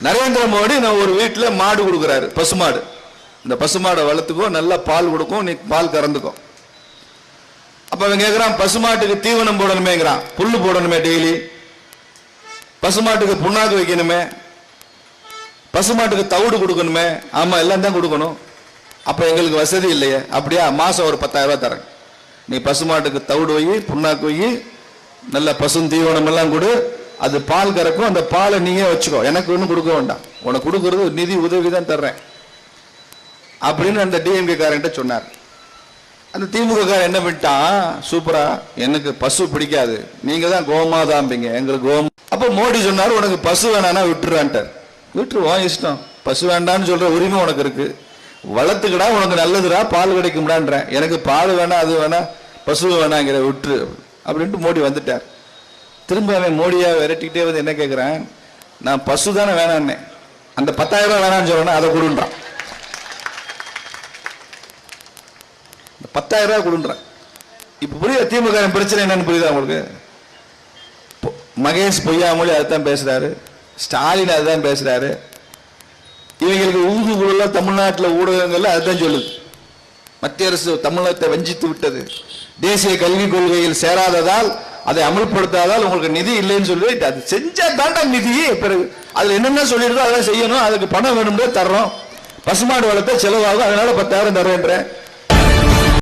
நரேந்திர மோடி நான் ஒரு வீட்டில் மாடு கொடுக்குறாரு, பசுமாடு. இந்த பசுமாடை வளர்த்துக்கோ, நல்லா பால் கொடுக்கும், நீ பால் கறந்துக்கோ. அப்ப அவன் கேட்கிறான், பசுமாட்டுக்கு தீவனம் போடணுமேங்கிறான், புல்லு போடணுமே, டெய்லி பசுமாட்டுக்கு புண்ணாக்கு வைக்கணுமே, பசுமாட்டுக்கு தவிடு கொடுக்கணுமே. ஆமா, எல்லாம் தான் கொடுக்கணும். அப்ப எங்களுக்கு வசதி இல்லையே. அப்படியா, மாசம் ஒரு 10,000 ரூபாய் தரேன், நீ பசுமாட்டுக்கு தவிடு வை, புண்ணாக்கு வை, நல்ல பசு தீவனம் எல்லாம் கொடு, அது பால் கறக்கும், அந்த பாலை நீயே வச்சுக்கோ, எனக்கு ஒன்றும் கொடுக்க வேண்டாம், உனக்கு கொடுக்கறது நிதி உதவி தான் தர்றேன் அப்படின்னு அந்த டிஎம்கே காரன்ட்ட சொன்னார். அந்த திமுக காரன் என்ன பண்ணிட்டான், சூப்பரா, எனக்கு பசு பிடிக்காது, நீங்க தான் கோமாதாம்பிங்க, எங்களுக்கு கோமா. அப்ப மோடி சொன்னார், உனக்கு பசு வேணானா விட்டுறான்ட்டார். விட்டுருவோம், இஷ்டம், பசு வேண்டான்னு சொல்ற உரிமை உனக்கு இருக்கு, வளர்த்துக்கடா, உனக்கு நல்லதுடா, பால் கிடைக்கும்டான்றேன், எனக்கு பால் வேணா, அது வேணா, பசு வேணாங்கிற, விட்டுரு அப்படின்ட்டு மோடி வந்துட்டார். திரும்ப அவன் மோடியா விரட்டிக்கிட்டே வந்து என்ன கேட்கிறான், நான் பசு தானே வேணான்னே, அந்த 10,000 ரூபாய் வேணான்னு சொல்றேன், அதை கொடுன்றான். 10,000 ரூபாய் கொடுன்றான். இப்ப புரியுது திமுக பிரச்சனை என்னன்னு புரியுதா உங்களுக்கு? மகேஷ் பொய்யாமொழி அதுதான் பேசுறாரு, ஸ்டாலின் அதுதான் பேசுறாரு, இவங்களுக்கு ஊதுகுழல் தமிழ்நாட்டில் ஊடகங்கள்ல அதுதான் சொல்லுது, மத்திய அரசு தமிழகத்தை வஞ்சித்து விட்டது, தேசிய கல்விக் கொள்கையில் சேராததால், அதை அமல்படுத்தாதால் உங்களுக்கு நிதி இல்லைன்னு சொல்லி, அது செஞ்சா தாண்டா நிதி, பிறகு அதுல என்னென்ன சொல்லிருக்கோ அதெல்லாம் செய்யணும், அதுக்கு பணம் வேணும்னு தர்றோம், பசுமாடு வளர்த்த செலவாகும், அதனால 10,000 தரேன்றேன்.